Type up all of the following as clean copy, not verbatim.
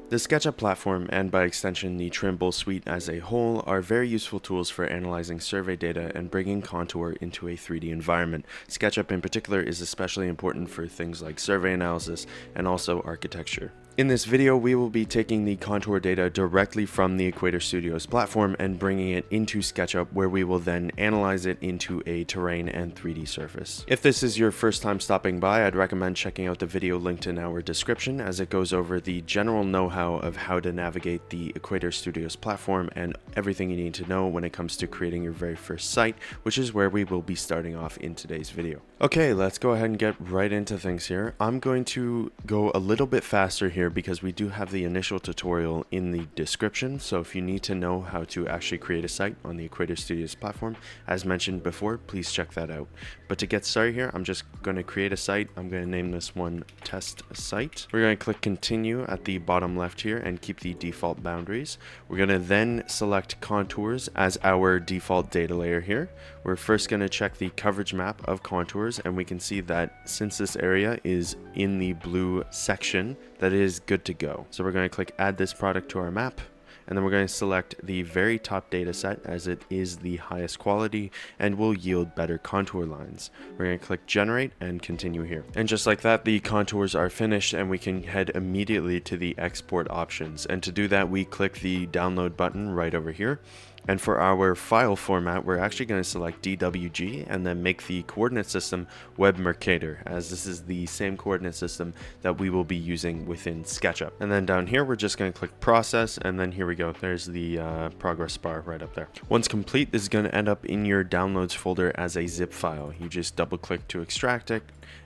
The Sketchup platform, and by extension the Trimble suite as a whole, are very useful tools for analyzing survey data and bringing contour into a 3D environment. Sketchup in particular is especially important for things like survey analysis and also architecture. In this video, we will be taking the contour data directly from the Equator Studios platform and bringing it into SketchUp, where we will then analyze it into a terrain and 3D surface. If this is your first time stopping by, I'd recommend checking out the video linked in our description, as it goes over the general know-how of how to navigate the Equator Studios platform and everything you need to know when it comes to creating your very first site, which is where we will be starting off in today's video. Okay, let's go ahead and get right into things here. I'm going to go a little bit faster here because we do have the initial tutorial in the description, so if you need to know how to actually create a site on the Equator Studios platform, as mentioned before, please check that out. But to get started here, I'm just going to create a site. I'm going to name this one test site. We're going to click continue at the bottom left here and keep the default boundaries. We're going to then select contours as our default data layer here. We're first going to check the coverage map of contours, and we can see that since this area is in the blue section, that is good to go. So we're going to click add this product to our map, and then we're going to select the very top data set as it is the highest quality and will yield better contour lines. We're going to click generate and continue here. And just like that, the contours are finished and we can head immediately to the export options. And to do that, we click the download button right over here. And for our file format, we're actually going to select DWG and then make the coordinate system Web Mercator, as this is the same coordinate system that we will be using within SketchUp. And then down here, we're just going to click process, and then here we go. There's the progress bar right up there. Once complete, this is going to end up in your downloads folder as a zip file. You just double click to extract it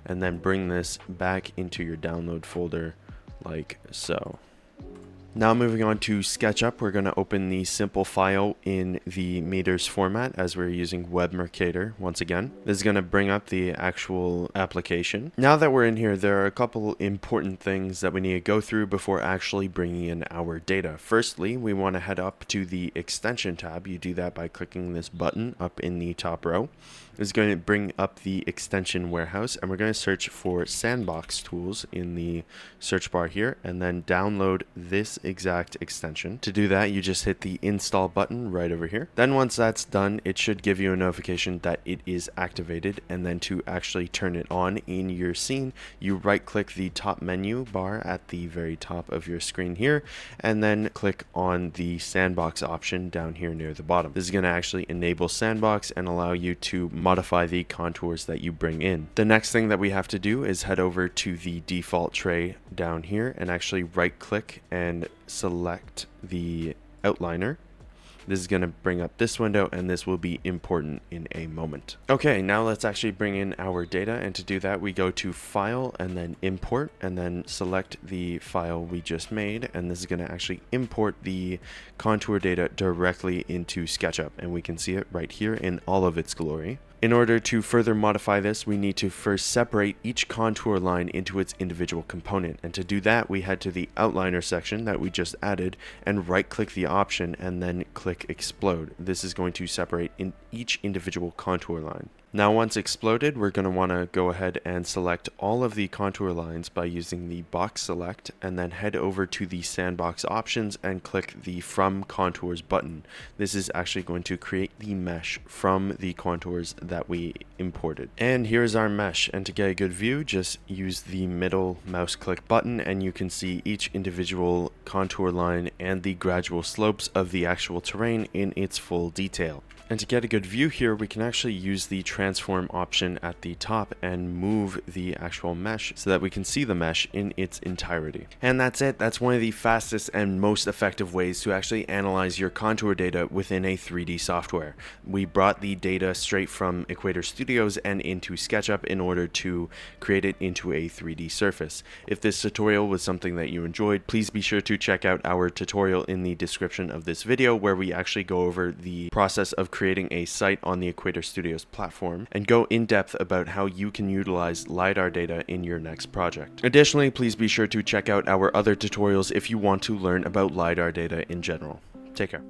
and then bring this back into your download folder like so. Now moving on to SketchUp, we're going to open the simple file in the meters format as we're using Web Mercator once again. This is going to bring up the actual application. Now that we're in here, there are a couple important things that we need to go through before actually bringing in our data. Firstly, we want to head up to the extension tab. You do that by clicking this button up in the top row. This is going to bring up the extension warehouse, and we're going to search for sandbox tools in the search bar here and then download this exact extension. To do that, you just hit the install button right over here. Then once that's done, it should give you a notification that it is activated, and then to actually turn it on in your scene, you right click the top menu bar at the very top of your screen here and then click on the sandbox option down here near the bottom. This is going to actually enable sandbox and allow you to modify the contours that you bring in. The next thing that we have to do is head over to the default tray down here and actually right click and select the outliner. This is going to bring up this window, and this will be important in a moment. Okay, now let's actually bring in our data, and to do that we go to File and then Import, and then select the file we just made, and this is going to actually import the contour data directly into SketchUp, and we can see it right here in all of its glory. In order to further modify this, we need to first separate each contour line into its individual component. And to do that, we head to the outliner section that we just added and right click the option and then click explode. This is going to separate in each individual contour line. Now once exploded, we're going to want to go ahead and select all of the contour lines by using the box select, and then head over to the sandbox options and click the From Contours button. This is actually going to create the mesh from the contours that we imported. And here's our mesh, and to get a good view, just use the middle mouse click button and you can see each individual contour line and the gradual slopes of the actual terrain in its full detail. And to get a good view here, we can actually use the transform option at the top and move the actual mesh so that we can see the mesh in its entirety. And that's it. That's one of the fastest and most effective ways to actually analyze your contour data within a 3D software. We brought the data straight from Equator Studios and into SketchUp in order to create it into a 3D surface. If this tutorial was something that you enjoyed, please be sure to check out our tutorial in the description of this video, where we actually go over the process of creating a site on the Equator Studios platform and go in depth about how you can utilize LiDAR data in your next project. Additionally, please be sure to check out our other tutorials if you want to learn about LiDAR data in general. Take care.